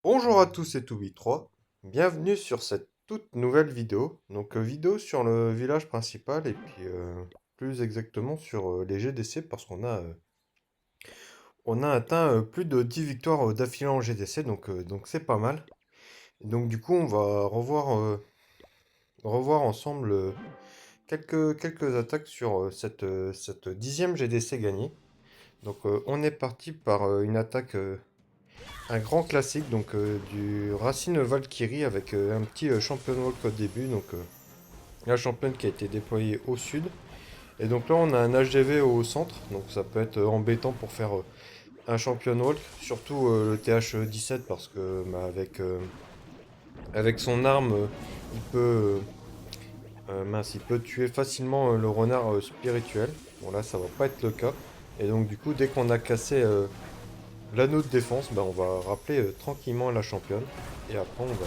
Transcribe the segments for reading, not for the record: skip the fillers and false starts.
Bonjour à tous et tout 3 bienvenue sur cette toute nouvelle vidéo. Donc vidéo sur le village principal et puis plus exactement sur les GDC parce qu'on a atteint plus de 10 victoires d'affilée en GDC donc c'est pas mal. Et donc du coup on va revoir ensemble quelques attaques sur cette 10e GDC gagnée. Donc on est parti par une attaque un grand classique donc du Racine Valkyrie avec un petit champion walk au début, donc la championne qui a été déployée au sud. Et donc là on a un HDV au centre, donc ça peut être embêtant pour faire un champion walk, surtout le TH17 parce que avec son arme il peut il peut tuer facilement le renard spirituel. Bon là ça va pas être le cas. Et donc du coup dès qu'on a cassé l'anneau de défense, on va rappeler tranquillement la championne. Et après, on va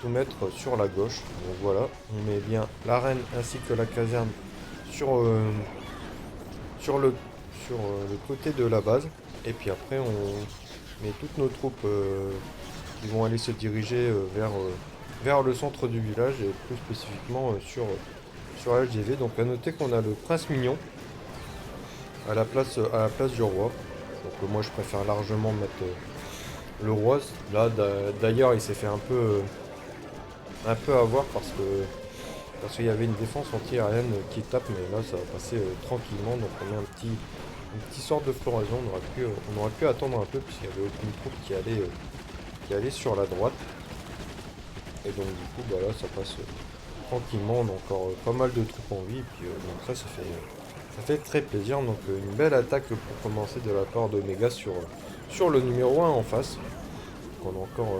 tout mettre sur la gauche. Donc voilà, on met bien l'arène ainsi que la caserne sur, sur, le, le côté de la base. Et puis après, on met toutes nos troupes qui vont aller se diriger vers le centre du village et plus spécifiquement sur la LGV. Donc à noter qu'on a le prince mignon à la place du roi. Donc moi je préfère largement mettre le roi. Là d'ailleurs il s'est fait un peu avoir parce qu'il y avait une défense anti-aérienne qui tape, mais là ça va passer tranquillement. Donc on met un petit sort de floraison. On aurait pu attendre un peu puisqu'il n'y avait aucune troupe qui allait sur la droite. Et donc du coup bah là ça passe tranquillement. On a encore pas mal de troupes en vie. Et puis donc ça fait très plaisir. Donc une belle attaque pour commencer de la part d'Omega sur le numéro 1 en face. On a encore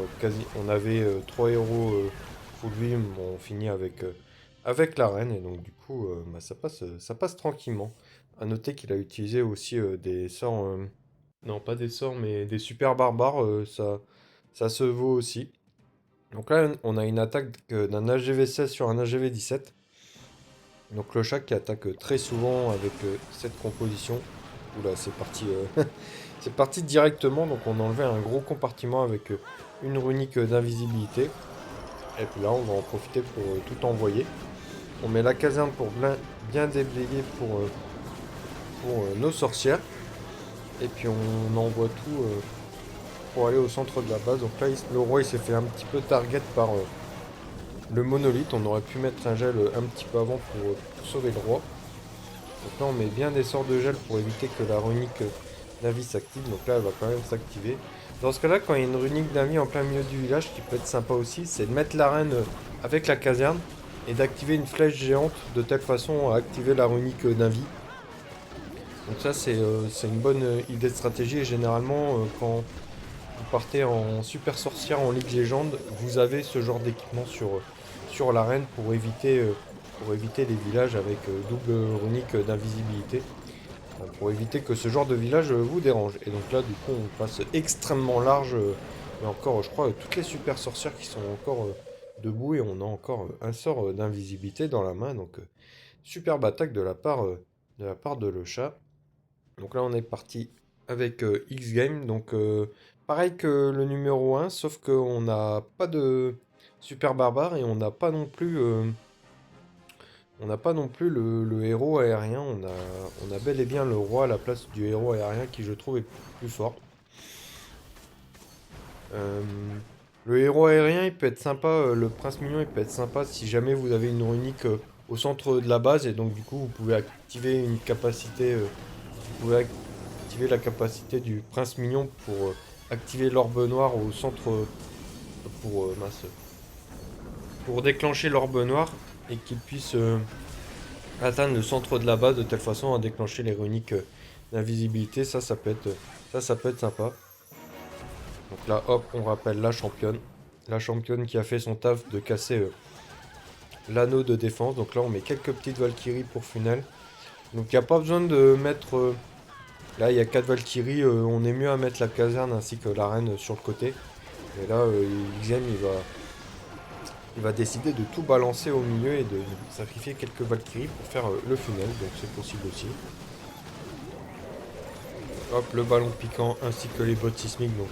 on avait 3 héros full vie, mais on finit avec la reine et donc du coup ça passe tranquillement. À noter qu'il a utilisé aussi des sorts, non pas des sorts mais des super barbares, ça se vaut aussi. Donc là on a une attaque d'un AGV 16 sur un AGV 17. Donc le chat qui attaque très souvent avec cette composition. Oula c'est parti. C'est parti directement, donc on a enlevé un gros compartiment avec une runique d'invisibilité. Et puis là, on va en profiter pour tout envoyer. On met la caserne pour bien déblayer pour nos sorcières. Et puis on envoie tout pour aller au centre de la base. Donc là, le roi il s'est fait un petit peu target par le monolithe. On aurait pu mettre un gel un petit peu avant pour sauver le roi. Donc là, on met bien des sorts de gel pour éviter que la runique Navi s'active. Donc là, elle va quand même s'activer. Dans ce cas-là, quand il y a une runique Navi en plein milieu du village, ce qui peut être sympa aussi, c'est de mettre l'arène avec la caserne et d'activer une flèche géante de telle façon à activer la runique Navi. Donc ça, c'est une bonne idée de stratégie. Et généralement, quand vous partez en super sorcière en Ligue Légende, vous avez ce genre d'équipement sur l'arène pour éviter les villages avec double runique d'invisibilité. Pour éviter que ce genre de village vous dérange. Et donc là, du coup, on passe extrêmement large. Et encore, je crois, toutes les super sorcières qui sont encore debout. Et on a encore un sort d'invisibilité dans la main. Donc, superbe attaque de la part de le chat. Donc là, on est parti avec X-Game. Donc, pareil que le numéro 1, sauf qu'on n'a pas de super barbare et on n'a pas non plus le héros aérien. On a bel et bien le roi à la place du héros aérien qui, je trouve, est plus fort. Euh, le héros aérien, il peut être sympa. Le prince mignon, il peut être sympa si jamais vous avez une runique au centre de la base. Et donc, du coup, vous pouvez activer une capacité. Vous pouvez activer la capacité du prince mignon pour activer l'orbe noir au centre. Mince. Pour déclencher l'orbe noir et qu'il puisse atteindre le centre de la base de telle façon à déclencher les runiques d'invisibilité. Ça peut être sympa. Donc là, hop, on rappelle la championne. La championne qui a fait son taf de casser l'anneau de défense. Donc là, on met quelques petites Valkyries pour Funel. Donc il n'y a pas besoin de mettre... là, il y a 4 Valkyries. On est mieux à mettre la caserne ainsi que l'arène sur le côté. Et là, Xen, il va décider de tout balancer au milieu et de sacrifier quelques Valkyries pour faire le funnel, donc c'est possible aussi. Hop, le ballon piquant ainsi que les bottes sismiques, donc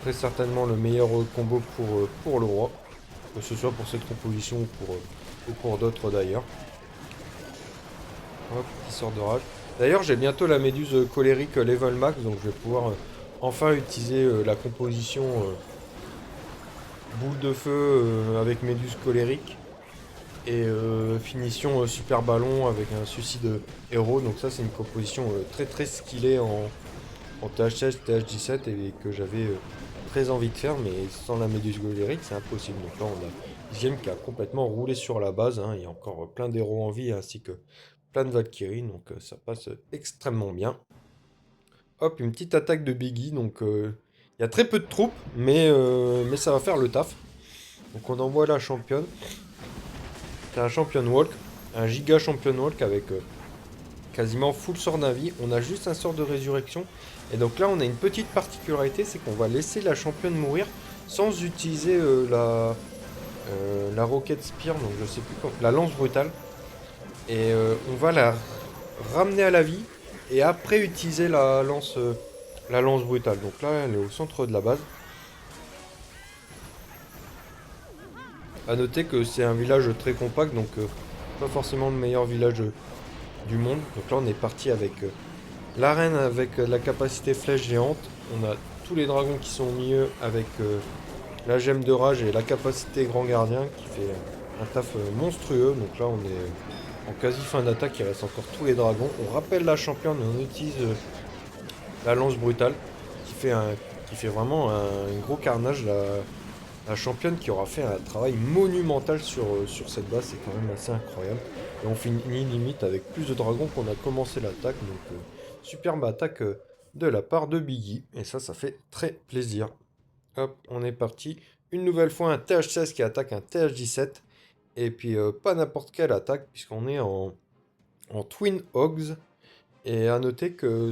très certainement le meilleur combo pour le roi. Que ce soit pour cette composition ou pour d'autres d'ailleurs. Hop, qui sort de rage. D'ailleurs, j'ai bientôt la méduse colérique level max, donc je vais pouvoir enfin utiliser la composition boule de feu avec méduse colérique et finition super ballon avec un suicide héros. Donc ça, c'est une composition très très skillée en TH16, TH17 et que j'avais très envie de faire, mais sans la méduse colérique, c'est impossible. Donc là, on a Dixième qui a complètement roulé sur la base, hein. Il y a encore plein d'héros en vie ainsi que plein de Valkyries, donc ça passe extrêmement bien. Hop, une petite attaque de Biggie, donc il y a très peu de troupes, mais ça va faire le taf. Donc on envoie la championne. C'est un champion walk, un giga champion walk avec quasiment full sort d'invie. On a juste un sort de résurrection. Et donc là on a une petite particularité, c'est qu'on va laisser la championne mourir sans utiliser la Rocket Spear, donc je sais plus comment, la lance brutale. Et on va la ramener à la vie et après utiliser la lance brutale. Donc là, elle est au centre de la base. A noter que c'est un village très compact, donc pas forcément le meilleur village du monde. Donc là, on est parti avec l'arène avec la capacité flèche géante. On a tous les dragons qui sont au milieu avec la gemme de rage et la capacité grand gardien qui fait un taf monstrueux. Donc là, on est en quasi fin d'attaque, il reste encore tous les dragons. On rappelle la championne, on utilise la lance brutale qui fait vraiment un gros carnage. La championne qui aura fait un travail monumental sur cette base, c'est quand même assez incroyable. Et on finit limite avec plus de dragons qu'on a commencé l'attaque. Donc superbe attaque de la part de Biggie. Et ça fait très plaisir. Hop, on est parti. Une nouvelle fois un TH16 qui attaque un TH17. Et puis pas n'importe quelle attaque puisqu'on est en Twin Hogs. Et à noter que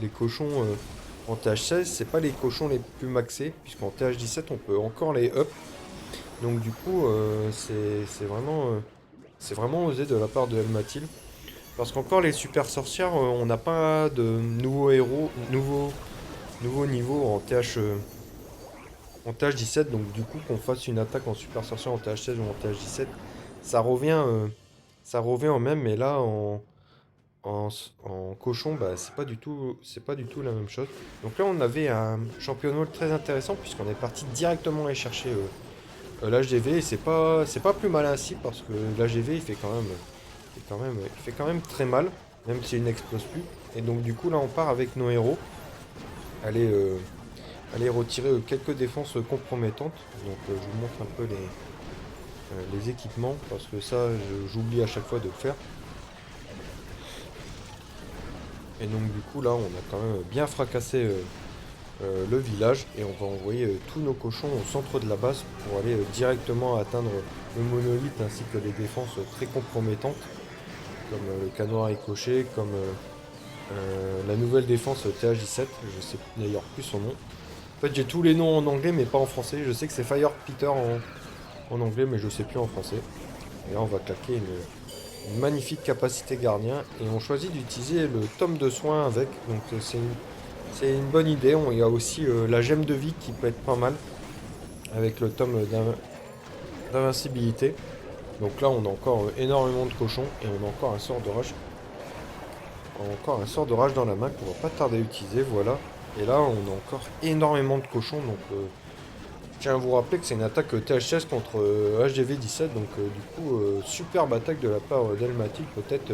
les cochons en TH16, c'est pas les cochons les plus maxés, puisqu'en TH17 on peut encore les up. Donc du coup, c'est vraiment osé de la part de Elmatil. Parce qu'encore les super sorcières, on n'a pas de nouveaux héros, nouveau niveau en TH17. Donc du coup, qu'on fasse une attaque en super sorcière en TH16 ou en TH17, ça revient, euh, ça revient au même. Mais là, en cochon, bah, c'est pas du tout la même chose. Donc là, on avait un championnat très intéressant puisqu'on est parti directement aller chercher l'HDV et c'est pas plus mal ainsi parce que l'HDV il fait quand même très mal, même s'il n'explose plus. Et donc du coup là, on part avec nos héros, aller, aller retirer quelques défenses compromettantes. Donc je vous montre un peu les équipements parce que ça, j'oublie à chaque fois de le faire. Et donc du coup là on a quand même bien fracassé le village et on va envoyer tous nos cochons au centre de la base pour aller directement atteindre le monolithe ainsi que les défenses très compromettantes comme le canon à ricochet, comme la nouvelle défense THJ7, je sais d'ailleurs plus son nom. En fait j'ai tous les noms en anglais mais pas en français, je sais que c'est Fire Peter en anglais mais je sais plus en français. Et là on va claquer une magnifique capacité gardien et on choisit d'utiliser le tome de soin avec, donc c'est une bonne idée. Il y a aussi la gemme de vie qui peut être pas mal avec le tome d'invincibilité. Donc là on a encore énormément de cochons et on a encore un sort de rage. Encore un sort de rage dans la main qu'on va pas tarder à utiliser, voilà. Et là on a encore énormément de cochons, donc je tiens à vous rappeler que c'est une attaque TH16 contre HDV 17, donc du coup, superbe attaque de la part d'Elmatil, peut-être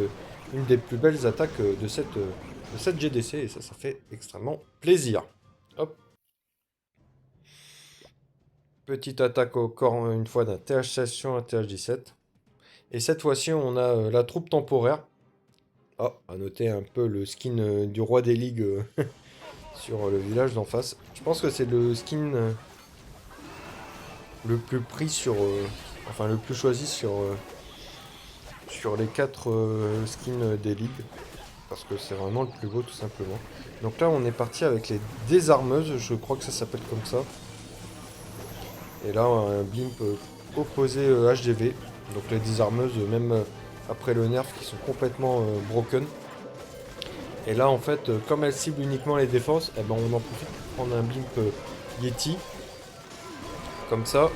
une des plus belles attaques de cette GDC, et ça fait extrêmement plaisir. Hop. Petite attaque au corps, une fois, d'un TH16 sur un TH17. Et cette fois-ci, on a la troupe temporaire. Ah, à noter un peu le skin du roi des ligues sur le village d'en face. Je pense que c'est le skin le plus pris enfin le plus choisi sur les 4 skins des ligues. Parce que c'est vraiment le plus beau tout simplement. Donc là on est parti avec les désarmeuses, je crois que ça s'appelle comme ça. Et là un blimp opposé HDV. Donc les désarmeuses même après le nerf qui sont complètement broken. Et là en fait comme elles ciblent uniquement les défenses, eh ben, on en profite prendre un blimp Yeti. Comme ça,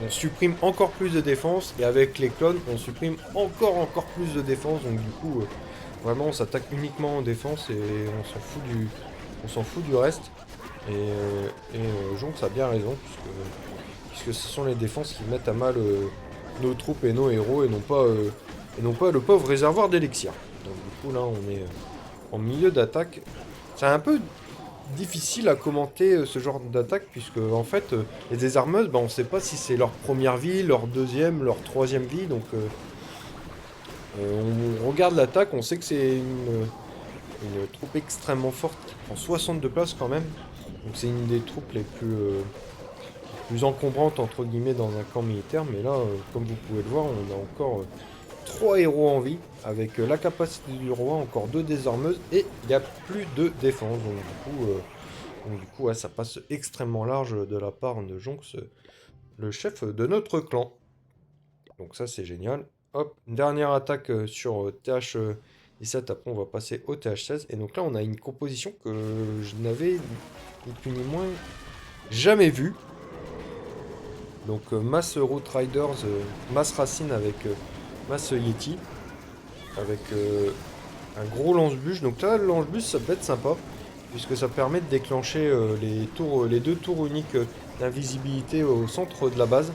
on supprime encore plus de défense. Et avec les clones, on supprime encore plus de défense. Donc du coup, vraiment, on s'attaque uniquement en défense et on s'en fout du reste. Jonx a bien raison, puisque ce sont les défenses qui mettent à mal nos troupes et nos héros, et non pas le pauvre réservoir d'élixir. Donc du coup là on est en milieu d'attaque. C'est un peu difficile à commenter ce genre d'attaque, puisque en fait les désarmeuses, bah, on sait pas si c'est leur première vie, leur deuxième, leur troisième vie, donc on regarde l'attaque, on sait que c'est une troupe extrêmement forte qui prend 62 places quand même. Donc c'est une des troupes les plus encombrantes entre guillemets dans un camp militaire. Mais là, comme vous pouvez le voir, on a encore 3 héros en vie. Avec la capacité du roi, encore 2 désarmeuses. Et il n'y a plus de défense. Donc du coup ouais, ça passe extrêmement large de la part de Jonx, le chef de notre clan. Donc ça c'est génial. Hop, une dernière attaque sur TH17, après on va passer au TH16. Et donc là on a une composition que je n'avais ni plus ni moins jamais vue. Donc Mass Root Riders, Mass Racine avec Mass Yeti. Avec un gros lance-bûche. Donc là le lance-bûche ça peut être sympa, puisque ça permet de déclencher les 2 tours uniques d'invisibilité au centre de la base,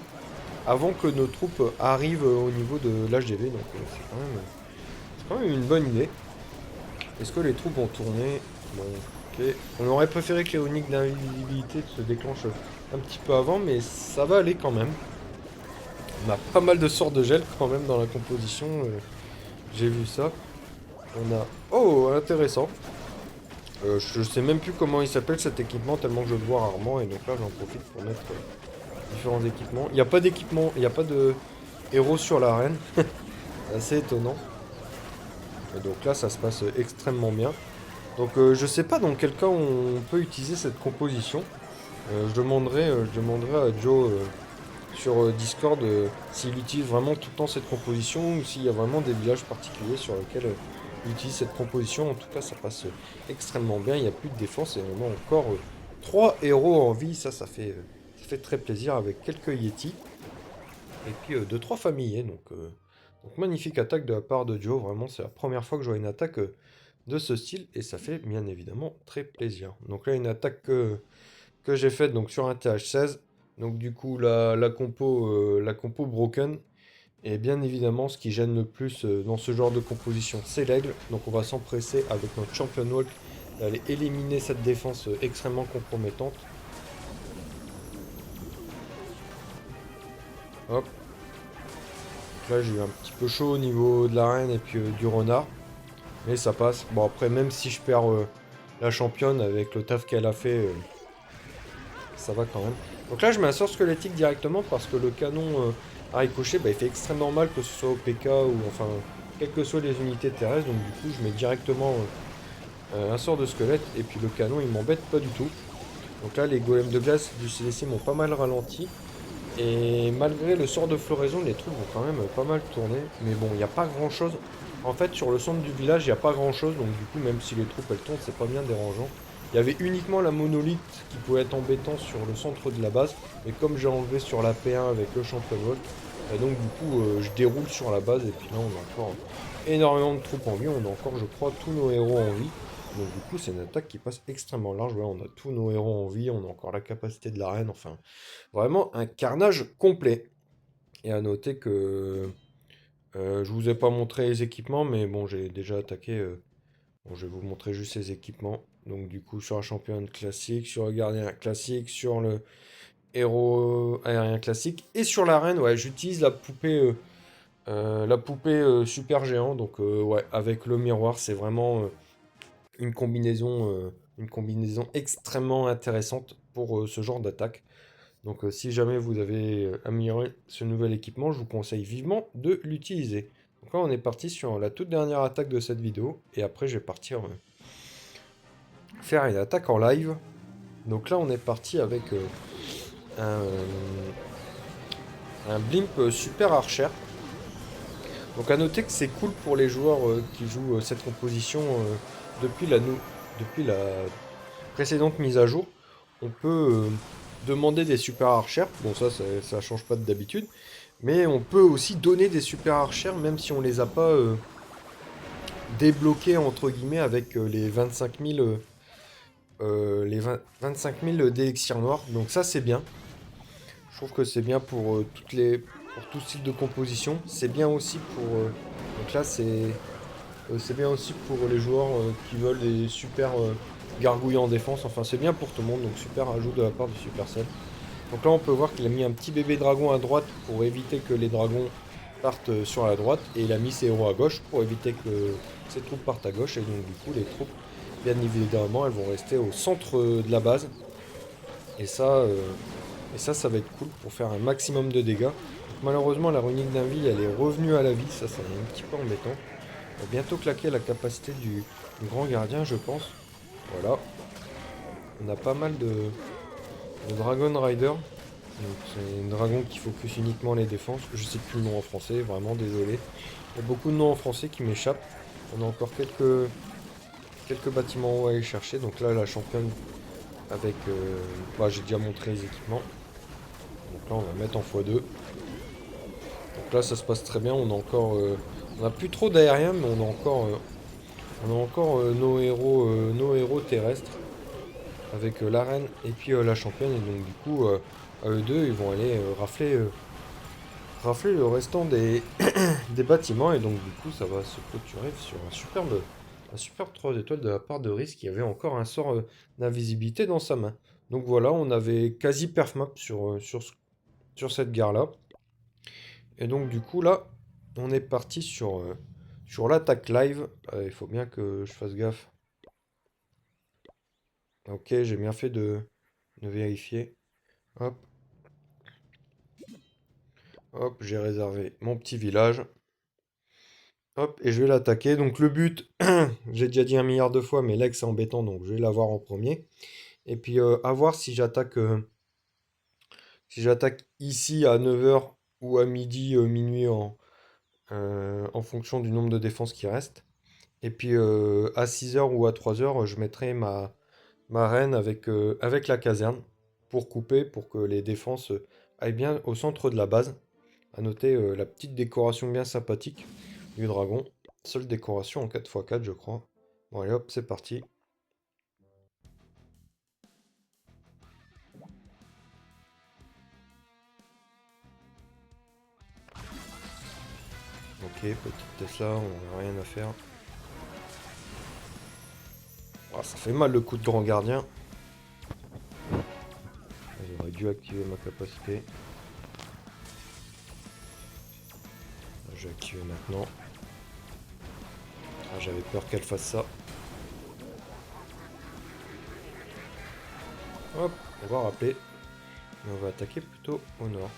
avant que nos troupes arrivent au niveau de l'HDV, donc c'est quand même une bonne idée. Est-ce que les troupes vont tourner? Bon, ok. On aurait préféré que les uniques d'invisibilité se déclenchent un petit peu avant, mais ça va aller quand même. On a pas mal de sorts de gel quand même dans la composition, j'ai vu ça. On a... Oh, intéressant. Je sais même plus comment il s'appelle cet équipement, tellement que je le vois rarement, et donc là j'en profite pour mettre différents équipements. Il n'y a pas d'équipement, il n'y a pas de héros sur l'arène. C'est assez étonnant. Et donc là ça se passe extrêmement bien. Donc je sais pas dans quel cas on peut utiliser cette composition. Je demanderai à Joe sur Discord s'il utilise vraiment tout le temps cette composition, ou s'il y a vraiment des villages particuliers sur lesquels il utilise cette composition. En tout cas ça passe extrêmement bien, il n'y a plus de défense et on a encore 3 héros en vie. Ça fait très plaisir, avec quelques Yeti. Et puis 2-3 familiers, donc magnifique attaque de la part de Joe, vraiment c'est la première fois que je vois une attaque de ce style, et ça fait bien évidemment très plaisir. Donc là une attaque que j'ai faite donc sur un TH16, donc du coup la compo broken, et bien évidemment ce qui gêne le plus dans ce genre de composition c'est l'aigle, donc on va s'empresser avec notre champion walk d'aller éliminer cette défense extrêmement compromettante. Hop. Là j'ai eu un petit peu chaud au niveau de la reine et puis du renard. Mais ça passe. Bon après même si je perds la championne avec le taf qu'elle a fait, ça va quand même. Donc là je mets un sort squelettique directement, parce que le canon à ricochet bah, il fait extrêmement mal, que ce soit au PK ou enfin quelles que soient les unités terrestres. Donc du coup je mets directement un sort de squelette, et puis le canon il m'embête pas du tout. Donc là les golems de glace du CDC m'ont pas mal ralenti. Et malgré le sort de floraison, les troupes vont quand même pas mal tourner. Mais bon, il n'y a pas grand chose. En fait, sur le centre du village, il n'y a pas grand chose. Donc du coup, même si les troupes elles tournent, c'est pas bien dérangeant. Il y avait uniquement la monolithe qui pouvait être embêtant sur le centre de la base. Et comme j'ai enlevé sur la P1 avec le champion Volt, et donc du coup, je déroule sur la base. Et puis là, on a encore énormément de troupes en vie. On a encore, je crois, tous nos héros en vie. Donc du coup, c'est une attaque qui passe extrêmement large. Ouais, on a tous nos héros en vie. On a encore la capacité de l'arène. Enfin, vraiment un carnage complet. Et à noter que je vous ai pas montré les équipements, mais bon, j'ai déjà attaqué. Bon, je vais vous montrer juste les équipements. Donc du coup, sur un champion classique, sur le gardien classique, sur le héros aérien classique, et sur l'arène, ouais, j'utilise la poupée super géant. Donc ouais, avec le miroir, c'est vraiment une combinaison extrêmement intéressante pour ce genre d'attaque. Donc si jamais vous avez amélioré ce nouvel équipement, je vous conseille vivement de l'utiliser. Donc là on est parti sur la toute dernière attaque de cette vidéo, et après je vais partir faire une attaque en live. Donc là on est parti avec un, un blimp super archer. Donc à noter que c'est cool pour les joueurs qui jouent cette composition depuis la précédente mise à jour. on peut demander des super archères. Bon, ça change pas d'habitude. Mais on peut aussi donner des super archères, même si on les a pas débloquées, entre guillemets, avec les 25 000, les 25 000 d'élixirs noirs. Donc ça, c'est bien. Je trouve que c'est bien pour pour tout style de composition. C'est bien aussi pour... donc là, c'est bien aussi pour les joueurs qui veulent des super gargouilles en défense. Enfin, c'est bien pour tout le monde. Donc super ajout de la part du Supercell. Donc là, on peut voir qu'il a mis un petit bébé dragon à droite pour éviter que les dragons partent sur la droite. Et il a mis ses héros à gauche pour éviter que ses troupes partent à gauche. Et donc, du coup, les troupes, bien évidemment, elles vont rester au centre de la base. Et ça va être cool pour faire un maximum de dégâts. Donc, malheureusement, la runique d'invie, elle est revenue à la vie. Ça est un petit peu embêtant. On va bientôt claquer la capacité du grand gardien, je pense. Voilà. On a pas mal de Dragon Rider. Donc c'est un dragon qui focus uniquement les défenses. Je sais plus le nom en français, vraiment désolé. Il y a beaucoup de noms en français qui m'échappent. On a encore quelques bâtiments à aller chercher. Donc là, la championne avec... bah, j'ai déjà montré les équipements. Donc là, on va mettre en x2. Donc là, ça se passe très bien. On a encore... on a plus trop d'aériens, mais on a encore nos héros terrestres. Avec la reine et puis la championne. Et donc du coup, à eux deux, ils vont aller rafler le restant des bâtiments. Et donc du coup, ça va se clôturer sur un superbe 3 étoiles de la part de Riz qui avait encore un sort d'invisibilité dans sa main. Donc voilà, on avait quasi perfmap sur cette gare-là. Et donc du coup, là, on est parti sur l'attaque live. Il faut bien que je fasse gaffe. Ok, j'ai bien fait de vérifier. Hop. Hop, j'ai réservé mon petit village. Hop, et je vais l'attaquer. Donc le but, j'ai déjà dit un milliard de fois, mais l'ex c'est embêtant, donc je vais l'avoir en premier. Et puis à voir si j'attaque ici à 9 h ou à midi, minuit en fonction du nombre de défenses qui reste. Et puis à 6 h ou à 3 h, je mettrai ma reine avec la caserne pour couper, pour que les défenses aillent bien au centre de la base. À noter la petite décoration bien sympathique du dragon. Seule décoration en 4x4, je crois. Bon, allez hop, c'est parti. Ok, petite Tesla, on n'a rien à faire. Ah, ça fait mal le coup de grand gardien. J'aurais dû activer ma capacité. Je vais activer maintenant. Ah, j'avais peur qu'elle fasse ça. Hop, on va rappeler. Mais on va attaquer plutôt au nord.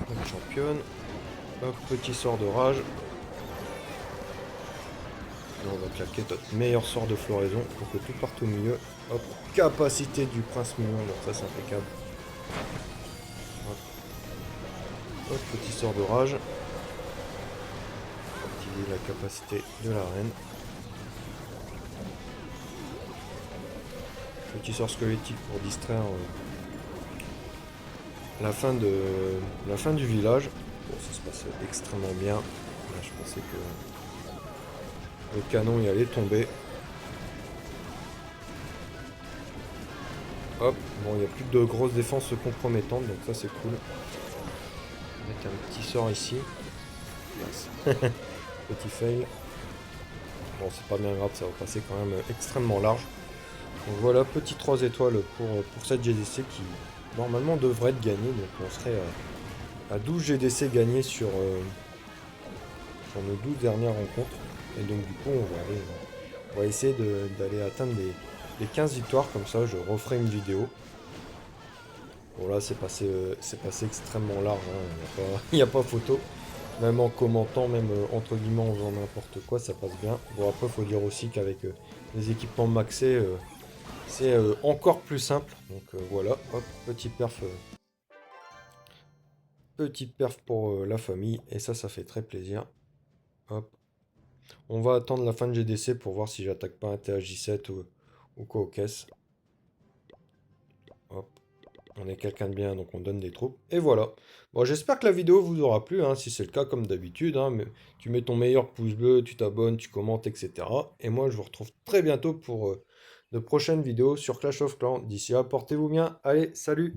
Hop, championne. Hop, petit sort de rage. Et on va claquer notre meilleur sort de floraison pour que tout parte au milieu. Hop, capacité du prince mignon, donc ça c'est impeccable. Hop. Hop, petit sort de rage. Activer la capacité de la reine. Petit sort squelettique pour distraire la fin du village. Bon, ça se passe extrêmement bien. Là, je pensais que le canon y allait tomber. Hop, bon, il n'y a plus de grosses défenses compromettantes, donc ça c'est cool. On va mettre un petit sort ici. Petit fail. Bon, c'est pas bien grave, ça va passer quand même extrêmement large. Donc voilà, petit 3 étoiles pour cette GDC qui normalement devrait être gagnée. Donc on serait à 12 GDC gagnés sur nos 12 dernières rencontres. Et donc du coup on va essayer d'aller atteindre les 15 victoires, comme ça je referai une vidéo. Bon là c'est passé extrêmement large, hein. Il n'y a pas photo. Même en commentant, même entre guillemets en faisant n'importe quoi, ça passe bien. Bon, après, faut dire aussi qu'avec les équipements maxés, c'est encore plus simple. Donc voilà, hop, petit perf pour la famille. Et ça fait très plaisir. Hop. On va attendre la fin de GDC pour voir si j'attaque pas un THJ7 ou quoi aux caisses. Hop. On est quelqu'un de bien, donc on donne des troupes. Et voilà. Bon, j'espère que la vidéo vous aura plu, hein. Si c'est le cas, comme d'habitude, hein, mais tu mets ton meilleur pouce bleu, tu t'abonnes, tu commentes, etc. Et moi, je vous retrouve très bientôt pour de prochaines vidéos sur Clash of Clans. D'ici là, portez-vous bien. Allez, salut!